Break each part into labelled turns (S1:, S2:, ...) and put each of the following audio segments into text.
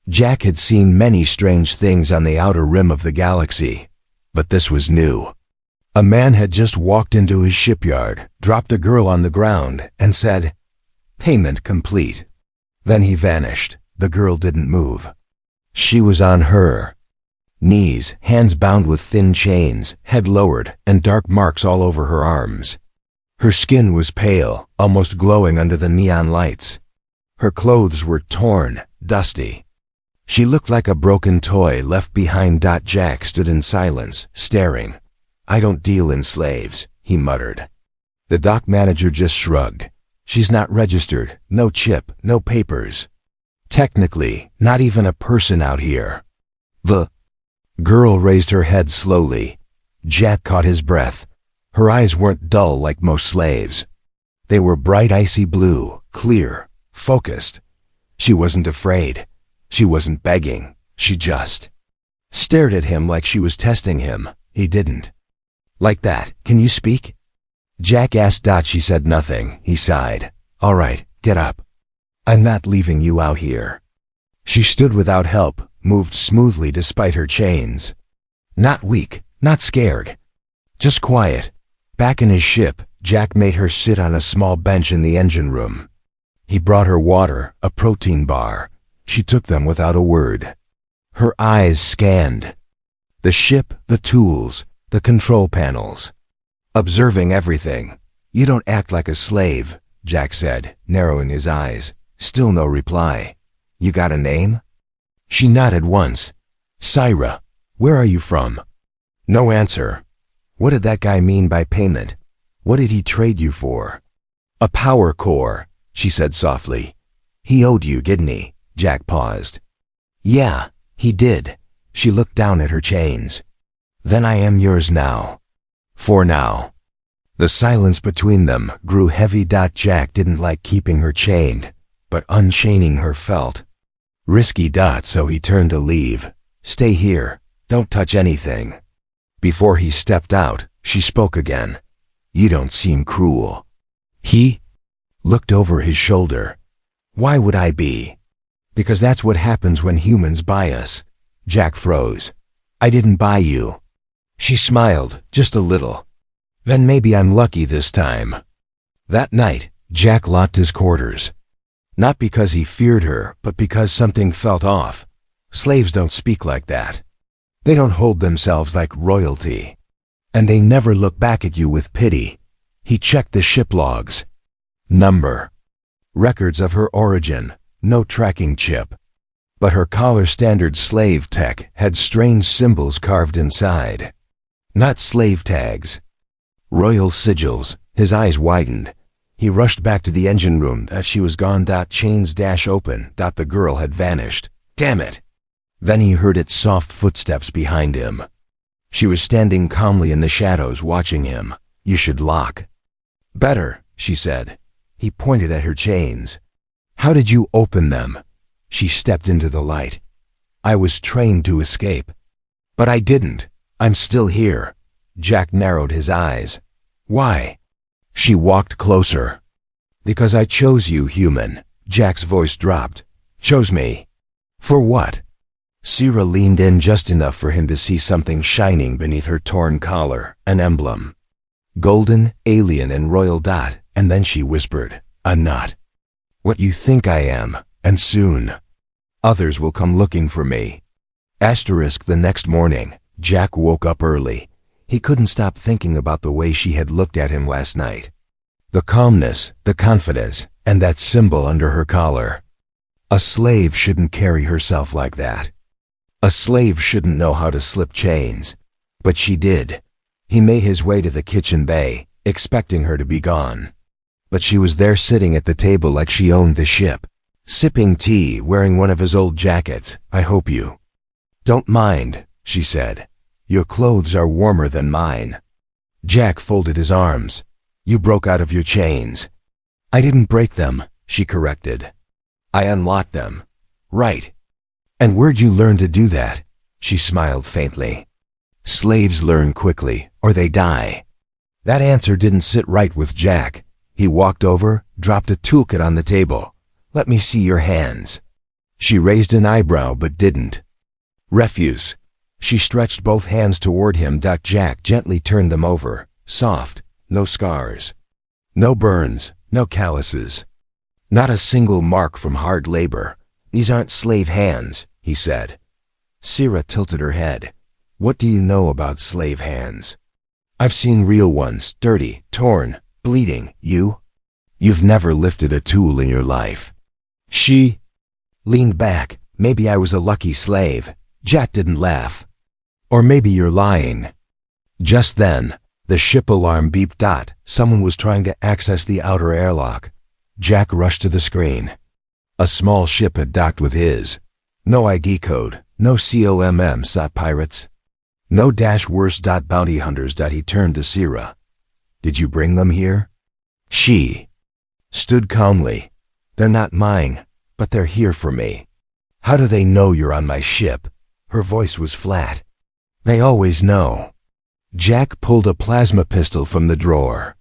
S1: Jack had seen many strange things on the outer rim of the galaxy, but this was new. A man had just walked into his shipyard, dropped a girl on the ground, and said, "Payment complete." Then he vanished. The girl didn't move. She was on her knees, hands bound with thin chains, head lowered, and dark marks all over her arms. Her skin was pale, almost glowing under the neon lights. Her clothes were torn, dusty. She looked like a broken toy left behind. Jack stood in silence, staring. "I don't deal in slaves," he muttered. The dock manager just shrugged. "She's not registered, no chip, no papers. Technically, not even a person out here." The girl raised her head slowly. Jack caught his breath. Her eyes weren't dull like most slaves. They were bright icy blue, clear, focused. She wasn't afraid. She wasn't begging. She just stared at him like she was testing him. He didn't. "Like that, can you speak?" Jack asked. She said nothing. He sighed. "All right, get up. I'm not leaving you out here." She stood without help, moved smoothly despite her chains. Not weak, not scared. Just quiet. Back in his ship, Jack made her sit on a small bench in the engine room. He brought her water, a protein bar. She took them without a word. Her eyes scanned the ship, the tools, the control panels, observing everything. "You don't act like a slave," Jack said, narrowing his eyes. Still no reply. "You got a name?" She nodded once. "Syra. Where are you from?" No answer. What did that guy mean by payment? What did he trade you for? "A power core," she said softly. "He owed you, didn't he?" Jack paused. "Yeah, he did." She looked down at her chains. "Then I am yours now. For now." The silence between them grew heavy. Jack didn't like keeping her chained, but unchaining her felt risky. So he turned to leave. "Stay here. Don't touch anything." Before he stepped out, she spoke again. "You don't seem cruel." He looked over his shoulder. "Why would I be?" "Because that's what happens when humans buy us." Jack froze. "I didn't buy you." She smiled, just a little. "Then maybe I'm lucky this time." That night, Jack locked his quarters. Not because he feared her, but because something felt off. Slaves don't speak like that. They don't hold themselves like royalty. And they never look back at you with pity. He checked the ship logs. Number. Records of her origin. No tracking chip. But her collar standard slave tech had strange symbols carved inside. Not slave tags. Royal sigils. His eyes widened. He rushed back to the engine room. She was gone. Chains open. The girl had vanished. Damn it! Then he heard its soft footsteps behind him. She was standing calmly in the shadows watching him. "You should lock." "Better," she said. He pointed at her chains. "How did you open them?" She stepped into the light. "I was trained to escape." "But I didn't. I'm still here." Jack narrowed his eyes. "Why?" She walked closer. "Because I chose you, human." Jack's voice dropped. "Chose me? For what?" Syra leaned in just enough for him to see something shining beneath her torn collar, an emblem. Golden, alien, and royal. And then she whispered, "I'm not what you think I am, and soon others will come looking for me." The next morning, Jack woke up early. He couldn't stop thinking about the way she had looked at him last night. The calmness, the confidence, and that symbol under her collar. A slave shouldn't carry herself like that. A slave shouldn't know how to slip chains. But she did. He made his way to the kitchen bay, expecting her to be gone. But she was there sitting at the table like she owned the ship. Sipping tea, wearing one of his old jackets. "I hope you don't mind," she said. "Your clothes are warmer than mine." Jack folded his arms. "You broke out of your chains." "I didn't break them," she corrected. "I unlocked them." "Right. And where'd you learn to do that?" She smiled faintly. "Slaves learn quickly, or they die." That answer didn't sit right with Jack. He walked over, dropped a toolkit on the table. "Let me see your hands." She raised an eyebrow but didn't. Refuse. She stretched both hands toward him. Jack gently turned them over. Soft. No scars. No burns. No calluses. Not a single mark from hard labor. These aren't slave hands, he said. Sira tilted her head. What do you know about slave hands? I've seen real ones, dirty, torn, bleeding. You've never lifted a tool in your life. She leaned back. Maybe I was a lucky slave. Jack didn't laugh. Or maybe you're lying. Just then, the ship alarm beeped. Someone was trying to access the outer airlock. Jack rushed to the screen. A small ship had docked with his. No ID code, no COMMs. Pirates. No -worse. Bounty hunters. He turned to Sira. Did you bring them here? She stood calmly. They're not mine, but they're here for me. How do they know you're on my ship? Her voice was flat. They always know. Jack pulled a plasma pistol from the drawer.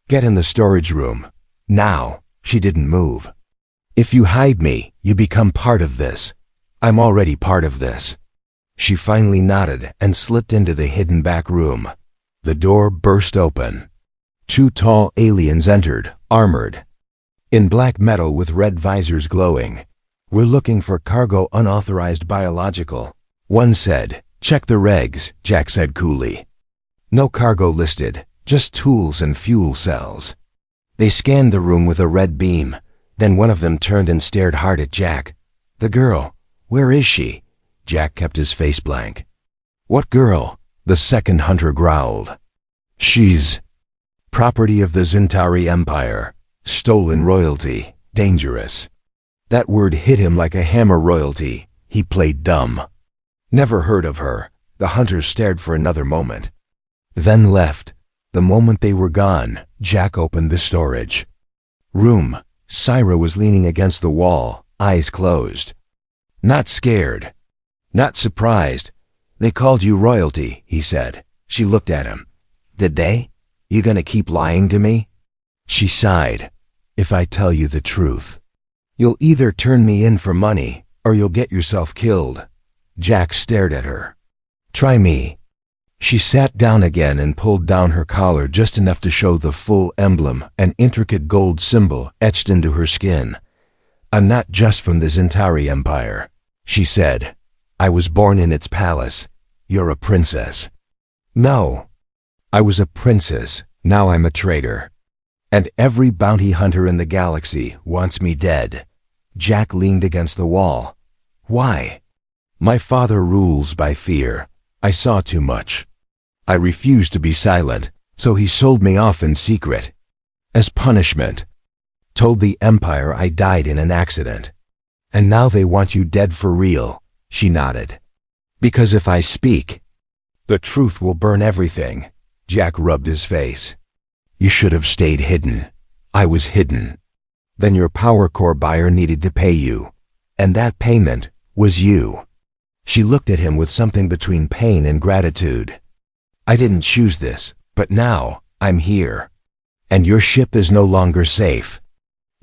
S1: Get in the storage room. Now. She didn't move. If you hide me, you become part of this. I'm already part of this. She finally nodded and slipped into the hidden back room. The door burst open. 2 tall aliens entered, armored. In black metal with red visors glowing. We're looking for cargo unauthorized biological. One said, check the regs, Jack said coolly. No cargo listed, just tools and fuel cells. They scanned the room with a red beam. Then one of them turned and stared hard at Jack. The girl. Where is she? Jack kept his face blank. What girl? The second hunter growled. She's property of the Zintari Empire. Stolen royalty. Dangerous. That word hit him like a hammer. Royalty. He played dumb. Never heard of her. The hunters stared for another moment. Then left. The moment they were gone, Jack opened the storage room. Sira was leaning against the wall, eyes closed. Not scared. Not surprised. They called you royalty, he said. She looked at him. Did they? You gonna keep lying to me? She sighed. If I tell you the truth, you'll either turn me in for money, or you'll get yourself killed. Jack stared at her. Try me. She sat down again and pulled down her collar just enough to show the full emblem, an intricate gold symbol etched into her skin. I'm not just from the Zintari Empire, she said. I was born in its palace. You're a princess. No. I was a princess. Now I'm a traitor. And every bounty hunter in the galaxy wants me dead. Jack leaned against the wall. Why? My father rules by fear. I saw too much. I refused to be silent, so he sold me off in secret. As punishment. Told the Empire I died in an accident. And now they want you dead for real, she nodded. Because if I speak, the truth will burn everything. Jack rubbed his face. You should have stayed hidden. I was hidden. Then your power core buyer needed to pay you. And that payment was you. She looked at him with something between pain and gratitude. I didn't choose this, but now, I'm here. And your ship is no longer safe.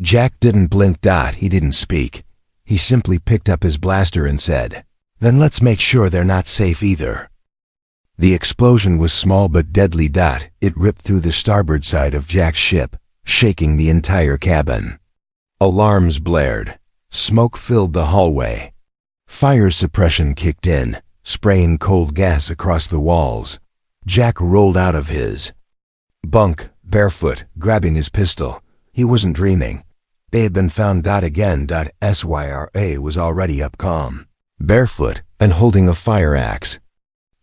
S1: Jack didn't blink. He didn't speak. He simply picked up his blaster and said, Then let's make sure they're not safe either. The explosion was small but deadly. It ripped through the starboard side of Jack's ship, shaking the entire cabin. Alarms blared. Smoke filled the hallway. Fire suppression kicked in, spraying cold gas across the walls. Jack rolled out of his bunk, barefoot, grabbing his pistol. He wasn't dreaming. They had been found. Again. Syra was already up calm, barefoot, and holding a fire axe.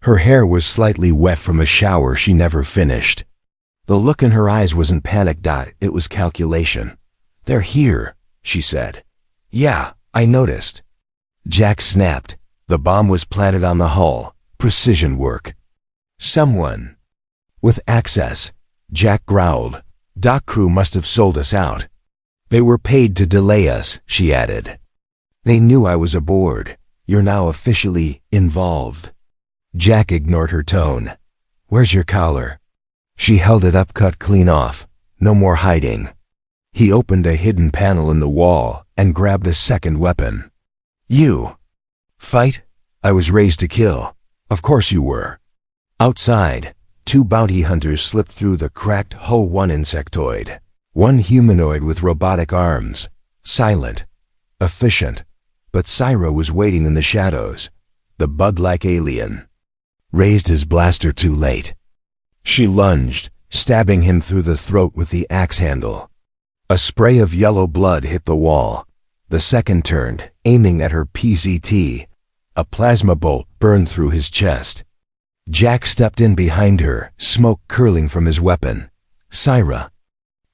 S1: Her hair was slightly wet from a shower she never finished. The look in her eyes wasn't panic. It was calculation. They're here, she said. Yeah, I noticed. Jack snapped. The bomb was planted on the hull. Precision work. Someone with access. Jack growled. Dock crew must have sold us out. They were paid to delay us, she added. They knew I was aboard. You're now officially involved. Jack ignored her tone. Where's your collar? She held it up, cut clean off. No more hiding. He opened a hidden panel in the wall and grabbed a second weapon. You. Fight? I was raised to kill. Of course you were. Outside, two bounty hunters slipped through the cracked hull. One insectoid. One humanoid with robotic arms. Silent. Efficient. But Syra was waiting in the shadows. The bug-like alien. Raised his blaster too late. She lunged, stabbing him through the throat with the axe handle. A spray of yellow blood hit the wall. The second turned, aiming at her PZT. A plasma bolt burned through his chest. Jack stepped in behind her, smoke curling from his weapon. Syra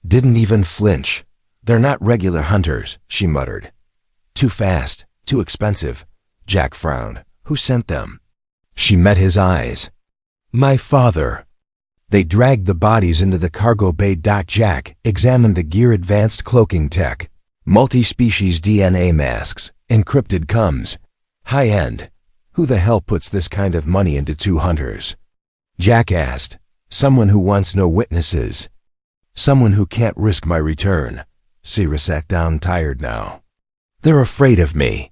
S1: didn't even flinch. They're not regular hunters, she muttered. Too fast, too expensive. Jack frowned. Who sent them? She met his eyes. My father. They dragged the bodies into the cargo bay. Jack examined the gear. Advanced cloaking tech. Multi-species DNA masks. Encrypted comms. High-end. Who the hell puts this kind of money into two hunters? Jack asked. Someone who wants no witnesses. Someone who can't risk my return. Syra sat down, tired now. They're afraid of me.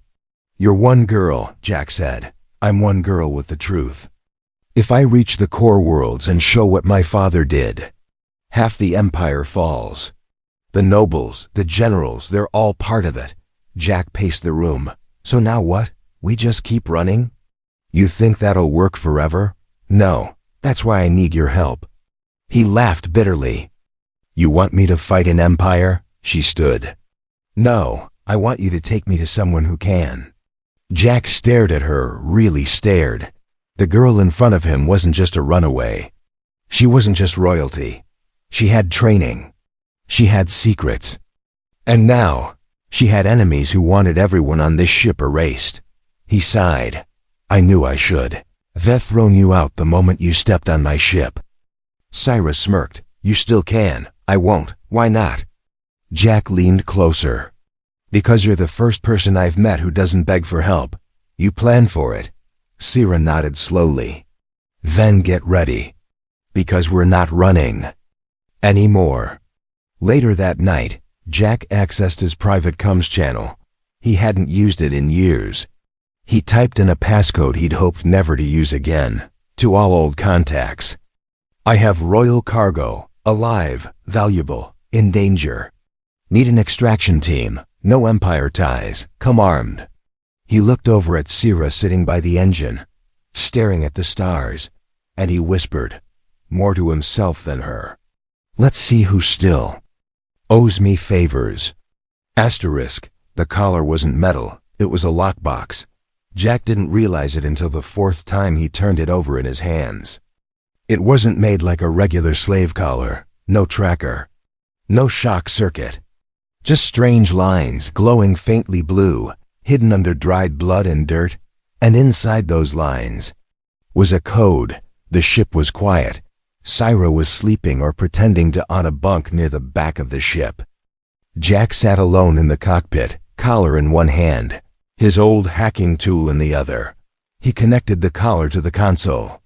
S1: You're one girl, Jack said. I'm one girl with the truth. If I reach the core worlds and show what my father did, half the empire falls. The nobles, the generals, they're all part of it. Jack paced the room. So now what? We just keep running? You think that'll work forever? No, that's why I need your help. He laughed bitterly. You want me to fight an empire? She stood. No, I want you to take me to someone who can. Jack stared at her, really stared. The girl in front of him wasn't just a runaway. She wasn't just royalty. She had training. She had secrets. And now, she had enemies who wanted everyone on this ship erased. He sighed. I knew I should. They've thrown you out the moment you stepped on my ship. Syra smirked. You still can. I won't. Why not? Jack leaned closer. Because you're the first person I've met who doesn't beg for help. You plan for it. Syra nodded slowly. Then get ready. Because we're not running anymore. Later that night, Jack accessed his private comms channel. He hadn't used it in years. He typed in a passcode he'd hoped never to use again, to all old contacts. I have royal cargo, alive, valuable, in danger. Need an extraction team, no empire ties, come armed. He looked over at Syra sitting by the engine, staring at the stars, and he whispered, more to himself than her. Let's see who still owes me favors. Asterisk, the collar wasn't metal, it was a lockbox. Jack didn't realize it until the fourth time he turned it over in his hands. It wasn't made like a regular slave collar, no tracker, no shock circuit. Just strange lines, glowing faintly blue, hidden under dried blood and dirt, and inside those lines was a code. The ship was quiet. Syra was sleeping or pretending to on a bunk near the back of the ship. Jack sat alone in the cockpit, collar in one hand, his old hacking tool in the other. He connected the collar to the console.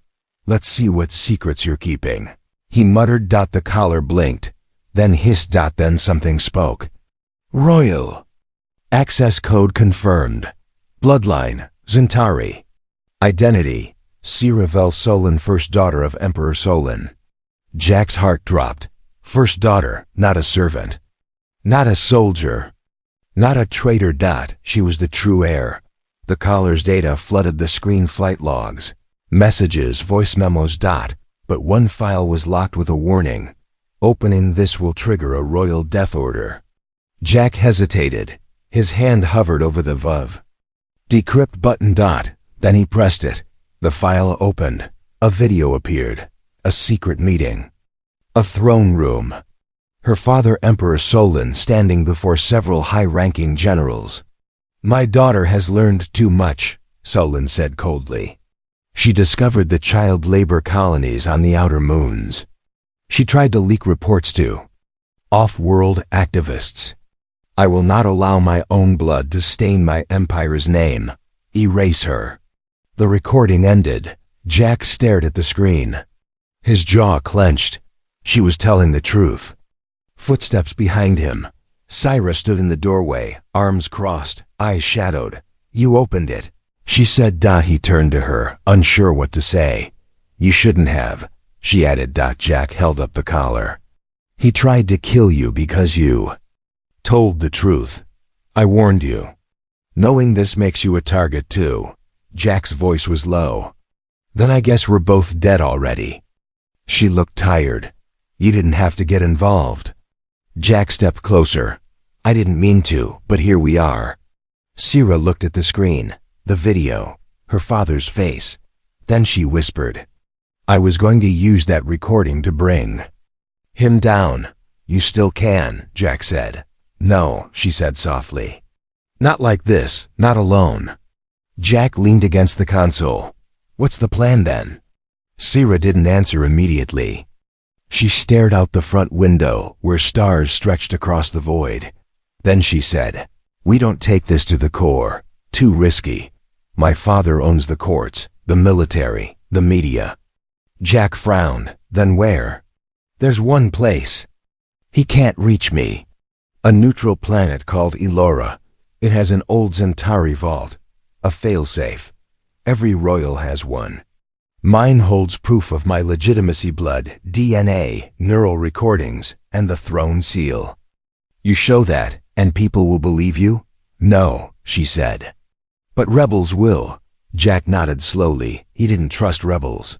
S1: Let's see what secrets you're keeping. He muttered. The collar blinked, then hissed. Then something spoke. Royal. Access code confirmed. Bloodline, Zentari. Identity, Syra Vel Solon, first daughter of Emperor Solon. Jack's heart dropped. First daughter, not a servant. Not a soldier. Not a traitor. She was the true heir. The collar's data flooded the screen. Flight logs, messages, voice memos. But one file was locked with a warning. Opening this will trigger a royal death order. Jack hesitated. His hand hovered over the VUV. Decrypt button. Then he pressed it. The file opened. A video appeared. A secret meeting. A throne room. Her father, Emperor Solon, standing before several high-ranking generals. My daughter has learned too much, Solon said coldly. She discovered the child labor colonies on the outer moons. She tried to leak reports to off-world activists. I will not allow my own blood to stain my empire's name. Erase her. The recording ended. Jack stared at the screen. His jaw clenched. She was telling the truth. Footsteps behind him. Syra stood in the doorway, arms crossed, eyes shadowed. You opened it, she said. He turned to her, unsure what to say. You shouldn't have, she added. Jack held up the collar. He tried to kill you because you told the truth. I warned you. Knowing this makes you a target too. Jack's voice was low. Then I guess we're both dead already. She looked tired. You didn't have to get involved. Jack stepped closer. I didn't mean to, but here we are. Sierra looked at the screen, the video, her father's face. Then she whispered, I was going to use that recording to bring him down. You still can, Jack said. No, she said softly. Not like this, not alone. Jack leaned against the console. What's the plan then? Sierra didn't answer immediately. She stared out the front window where stars stretched across the void. Then she said, We don't take this to the core. Too risky. My father owns the courts, the military, the media. Jack frowned. Then where? There's one place. He can't reach me. A neutral planet called Elora. It has an old Zentari vault. A failsafe. Every royal has one. Mine holds proof of my legitimacy: blood, DNA, neural recordings, and the throne seal. You show that, and people will believe you? No, she said. But rebels will. Jack nodded slowly. He didn't trust rebels.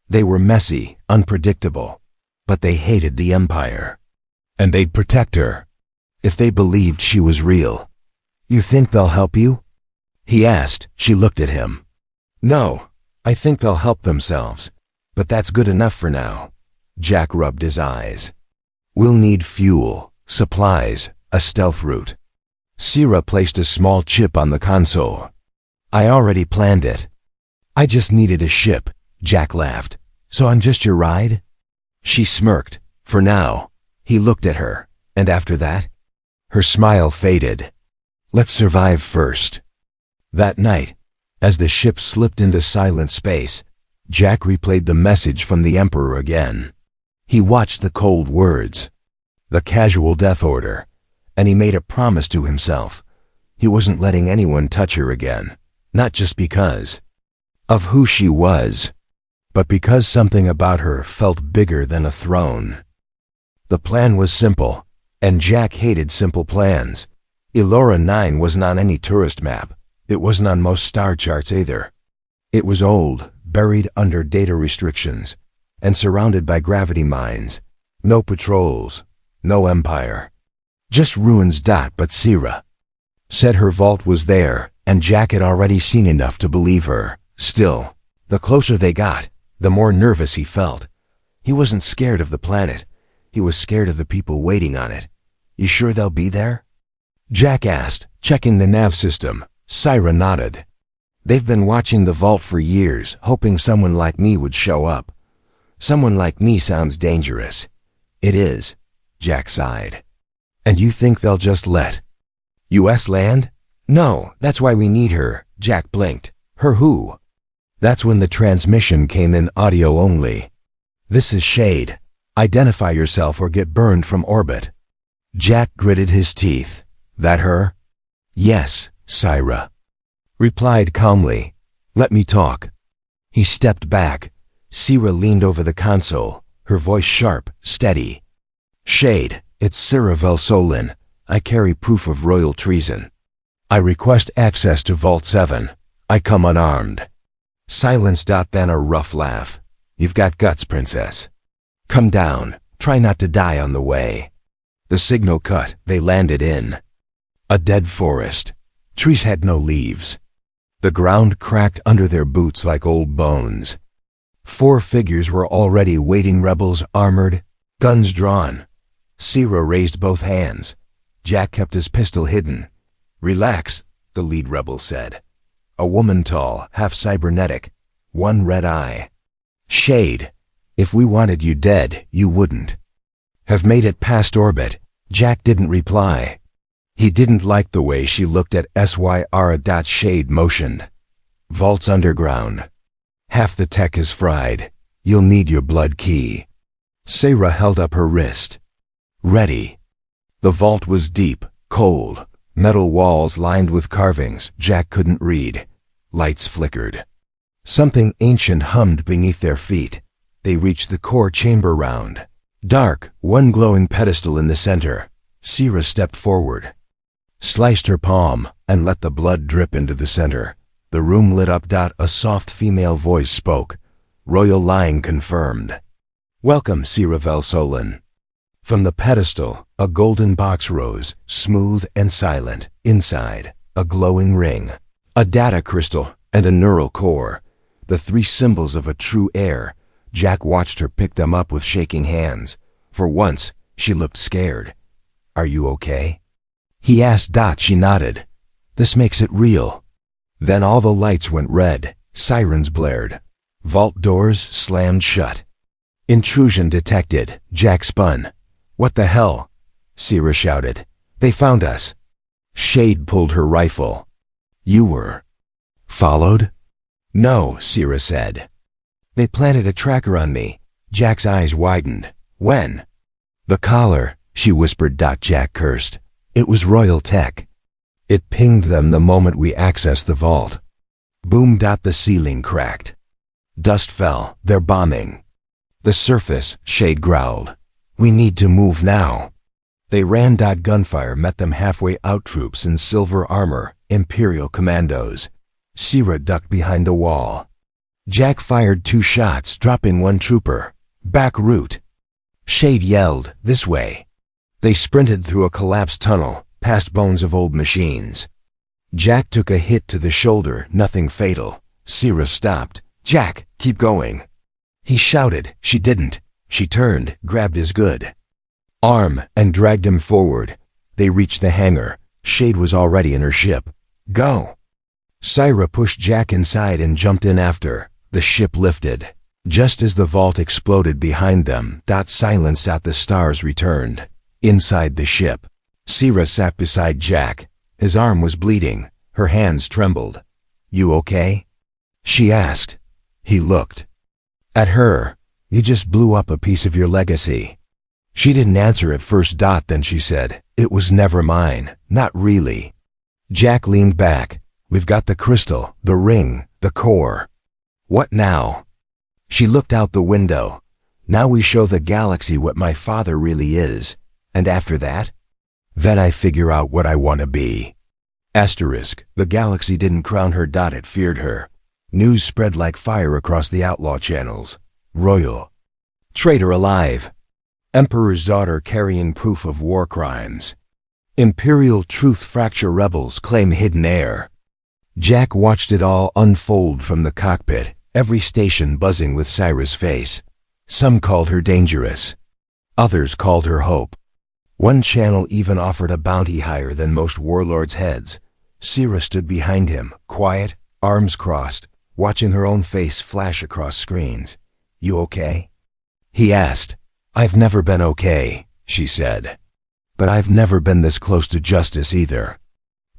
S1: They were messy, unpredictable. But they hated the Empire. And they'd protect her. If they believed she was real. You think they'll help you? He asked. She looked at him. No, I think they'll help themselves. But that's good enough for now. Jack rubbed his eyes. We'll need fuel, supplies, a stealth route. Sierra placed a small chip on the console. I already planned it. I just needed a ship, Jack laughed. So I'm just your ride? She smirked. For now. He looked at her. And after that? Her smile faded. Let's survive first. That night, as the ship slipped into silent space, Jack replayed the message from the Emperor again. He watched the cold words. The casual death order. And he made a promise to himself. He wasn't letting anyone touch her again. Not just because of who she was, but because something about her felt bigger than a throne. The plan was simple, and Jack hated simple plans. Elora 9 wasn't on any tourist map. It wasn't on most star charts either. It was old, buried under data restrictions, and surrounded by gravity mines. No patrols, no empire. Just ruins. But Sierra said her vault was there, and Jack had already seen enough to believe her. Still, the closer they got, the more nervous he felt. He wasn't scared of the planet. He was scared of the people waiting on it. You sure they'll be there? Jack asked, checking the nav system. Sierra nodded. They've been watching the vault for years, hoping someone like me would show up. Someone like me sounds dangerous. It is, Jack sighed. And you think they'll just let US land? No, that's why we need her. Jack blinked. Her who? That's when the transmission came in audio only. This is Shade. Identify yourself or get burned from orbit. Jack gritted his teeth. That her? Yes, Sierra replied calmly. Let me talk. He stepped back. Sierra leaned over the console, her voice sharp, steady. Shade, it's Sierra Velsolin. I carry proof of royal treason. I request access to Vault 7. I come unarmed. Silence. Then a rough laugh. You've got guts, princess. Come down. Try not to die on the way. The signal cut. They landed in a dead forest. Trees had no leaves. The ground cracked under their boots like old bones. 4 figures were already waiting, rebels, armored, guns drawn. Sierra raised both hands. Jack kept his pistol hidden. Relax, the lead rebel said. A woman tall, half cybernetic, one red eye. Shade, if we wanted you dead, you wouldn't have made it past orbit. Jack didn't reply. He didn't like the way she looked at SYR. Shade motioned. Vault's underground. Half the tech is fried. You'll need your blood key. Sierra held up her wrist. Ready. The vault was deep, cold, Metal walls lined with carvings Jack couldn't read. Lights flickered. Something ancient hummed beneath their feet. They reached the core chamber round. Dark, one glowing pedestal in the center. Sira stepped forward, sliced her palm, and let the blood drip into the center. The room lit up. A soft female voice spoke. Royal line confirmed. Welcome, Sira Velsolan. From the pedestal, a golden box rose, smooth and silent. Inside, a glowing ring, a data crystal, and a neural core. The three symbols of a true heir. Jack watched her pick them up with shaking hands. For once, she looked scared. Are you okay? He asked. She nodded. This makes it real. Then all the lights went red. Sirens blared. Vault doors slammed shut. Intrusion detected. Jack spun. What the hell? Sira shouted. They found us. Shade pulled her rifle. You were followed? No, Sira said. They planted a tracker on me. Jack's eyes widened. When? The collar, she whispered. Jack cursed. It was royal tech. It pinged them the moment we accessed the vault. Boom. The ceiling cracked. Dust fell. They're bombing. The surface, Shade growled. We need to move now. They ran. Gunfire met them halfway out. Troops in silver armor, Imperial commandos. Sira ducked behind a wall. Jack fired 2 shots, dropping 1 trooper. Back route. Shade yelled, this way. They sprinted through a collapsed tunnel, past bones of old machines. Jack took a hit to the shoulder, nothing fatal. Sira stopped. Jack, keep going. He shouted. She didn't. She turned, grabbed his good arm, and dragged him forward. They reached the hangar. Shade was already in her ship. Go. Sira pushed Jack inside and jumped in after. The ship lifted. Just as the vault exploded behind them, silence. The stars returned. Inside the ship, Sira sat beside Jack. His arm was bleeding. Her hands trembled. You okay? She asked. He looked at her. You just blew up a piece of your legacy. She didn't answer at first. Then she said, it was never mine. Not really. Jack leaned back. We've got the crystal, the ring, the core. What now? She looked out the window. Now we show the galaxy what my father really is. And after that? Then I figure out what I want to be. Asterisk, the galaxy didn't crown her. It feared her. News spread like fire across the outlaw channels. Royal traitor alive. Emperor's daughter carrying proof of war crimes. Imperial truth fracture rebels claim hidden heir. Jack watched it all unfold from the cockpit, every station buzzing with Sira's face. Some called her dangerous. Others called her hope. One channel even offered a bounty higher than most warlords' heads. Sira stood behind him, quiet, arms crossed, watching her own face flash across screens. You okay? He asked. I've never been okay, she said. But I've never been this close to justice either.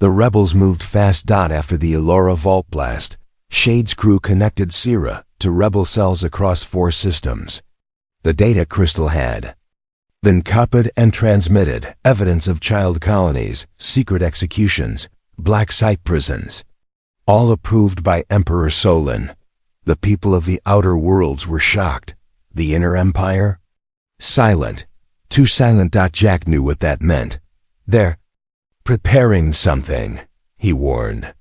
S1: The rebels moved fast. After the Elora vault blast, Shade's crew connected Sira to rebel cells across 4 systems. The data crystal had been copied and transmitted, evidence of child colonies, secret executions, black site prisons. All approved by Emperor Solon. The people of the outer worlds were shocked. The inner empire? Silent. Too silent. Jack knew what that meant. They're preparing something, he warned.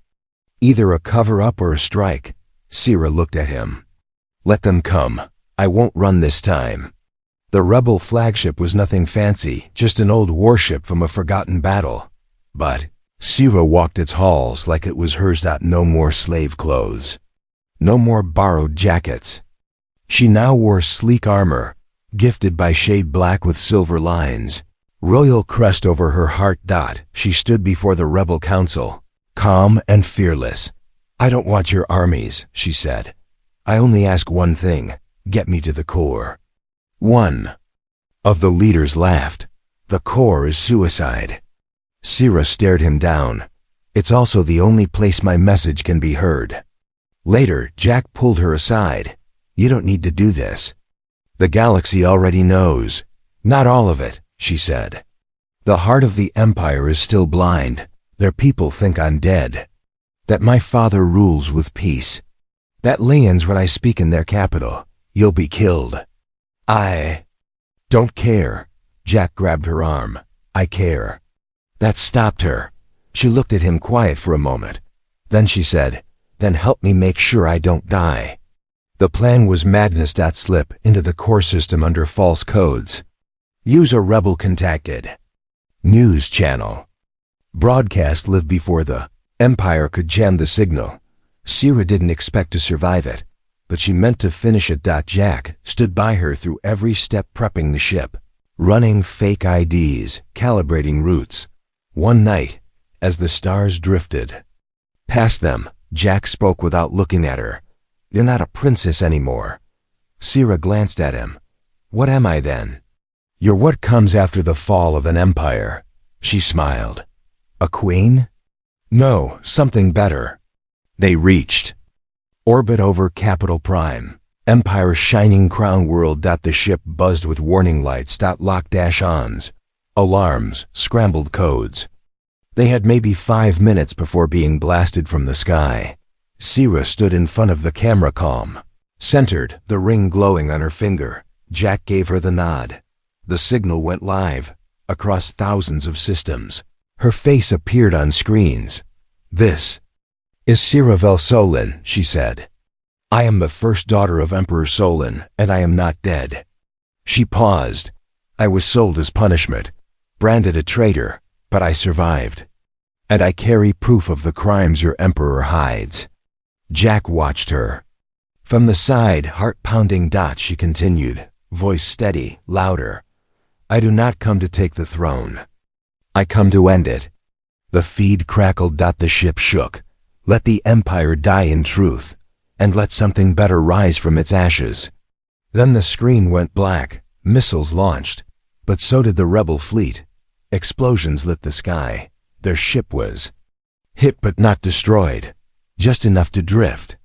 S1: Either a cover-up or a strike. Sira looked at him. Let them come. I won't run this time. The rebel flagship was nothing fancy, just an old warship from a forgotten battle. But Sira walked its halls like it was hers. No more slave clothes. No more borrowed jackets. She now wore sleek armor, gifted by Shade black with silver lines. Royal crest over her heart. She stood before the rebel council, calm and fearless. I don't want your armies, she said. I only ask one thing. Get me to the core. One of the leaders laughed. The core is suicide. Sira stared him down. It's also the only place my message can be heard. Later, Jack pulled her aside. You don't need to do this. The galaxy already knows. Not all of it, she said. The heart of the Empire is still blind. Their people think I'm dead. That my father rules with peace. That lands when I speak in their capital. You'll be killed. I don't care. Jack grabbed her arm. I care. That stopped her. She looked at him quiet for a moment. Then she said, then help me make sure I don't die. The plan was Maidens. Slip into the core system under false codes. User rebel contacted. News channel. Broadcast live before the Empire could jam the signal. Sierra didn't expect to survive it, but she meant to finish it. Jack stood by her through every step, prepping the ship, running fake IDs, calibrating routes. One night, as the stars drifted past them, Jack spoke without looking at her. You're not a princess anymore. Sierra glanced at him. What am I then? You're what comes after the fall of an empire. She smiled. A queen? No, something better. They reached orbit over Capital Prime, Empire's shining crown world. The ship buzzed with warning lights. Lock-ons, alarms, scrambled codes. They had maybe 5 minutes before being blasted from the sky. Sierra stood in front of the camera, calm, centered, the ring glowing on her finger. Jack gave her the nod. The signal went live, across thousands of systems. Her face appeared on screens. This is Sierra Solon, she said. I am the first daughter of Emperor Solon, and I am not dead. She paused. I was sold as punishment, branded a traitor, but I survived. And I carry proof of the crimes your emperor hides. Jack watched her. From the side, heart-pounding. She continued, voice steady, louder. I do not come to take the throne. I come to end it. The feed crackled. The ship shook. Let the empire die in truth, and let something better rise from its ashes. Then the screen went black. Missiles launched, but so did the rebel fleet. Explosions lit the sky. Their ship was hit but not destroyed. Just enough to drift,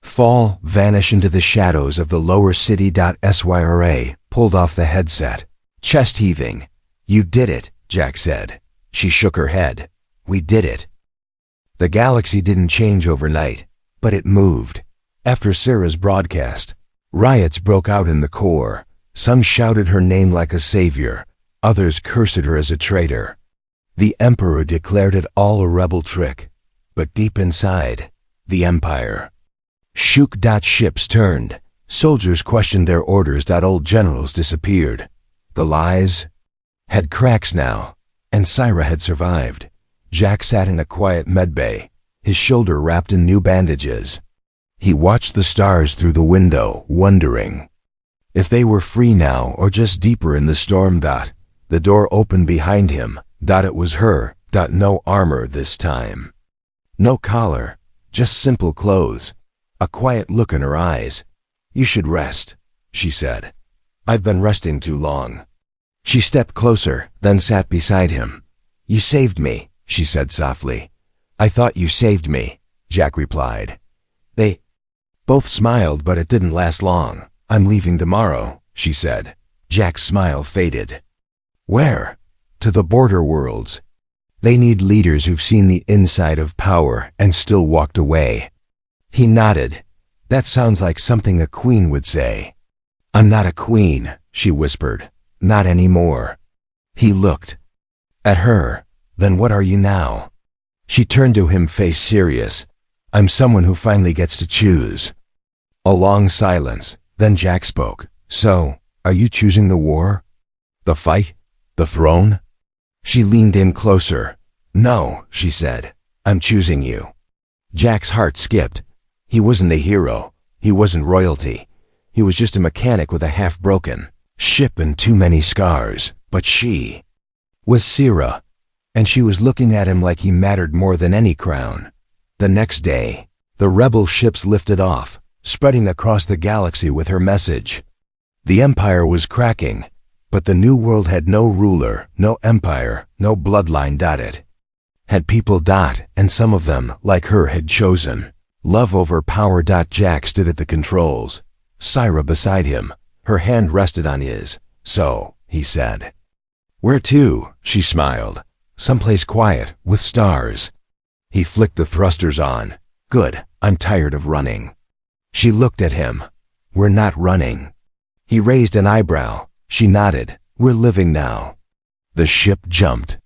S1: fall, vanish into the shadows of the lower city. Syra pulled off the headset, chest heaving. You did it, Jack said. She shook her head. We did it. The galaxy didn't change overnight, but it moved. After Sarah's broadcast, riots broke out in the core. Some shouted her name like a savior. Others cursed her as a traitor. The Emperor declared it all a rebel trick. But deep inside, the Empire shook. Ships turned. Soldiers questioned their orders. Old generals disappeared. The lies had cracks now, and Syra had survived. Jack sat in a quiet medbay, his shoulder wrapped in new bandages. He watched the stars through the window, wondering if they were free now or just deeper in the storm. The door opened behind him. It was her. No armor this time. No collar, just simple clothes, a quiet look in her eyes. You should rest, she said. I've been resting too long. She stepped closer, then sat beside him. You saved me, she said softly. I thought you saved me, Jack replied. They both smiled, but it didn't last long. I'm leaving tomorrow, she said. Jack's smile faded. Where? To the border worlds. They need leaders who've seen the inside of power and still walked away. He nodded. That sounds like something a queen would say. I'm not a queen, she whispered. Not anymore. He looked at her. Then what are you now? She turned to him, face serious. I'm someone who finally gets to choose. A long silence. Then Jack spoke. So, are you choosing the war? The fight? The throne? She leaned in closer. No, she said. I'm choosing you. Jack's heart skipped. He wasn't a hero. He wasn't royalty. He was just a mechanic with a half-broken ship and too many scars. But she was Sierra, and she was looking at him like he mattered more than any crown. The next day, the rebel ships lifted off, spreading across the galaxy with her message. The Empire was cracking, but the new world had no ruler, no empire, no bloodline. It had people. And some of them, like her, had chosen love over power. Jack stood at the controls, Syra beside him. Her hand rested on his. So, he said. Where to? She smiled. Someplace quiet, with stars. He flicked the thrusters on. Good, I'm tired of running. She looked at him. We're not running. He raised an eyebrow. She nodded. We're living now. The ship jumped.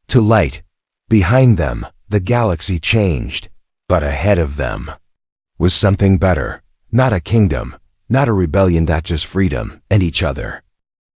S1: To light. Behind them, the galaxy changed. But ahead of them was something better. Not a kingdom, not a rebellion, just freedom and each other.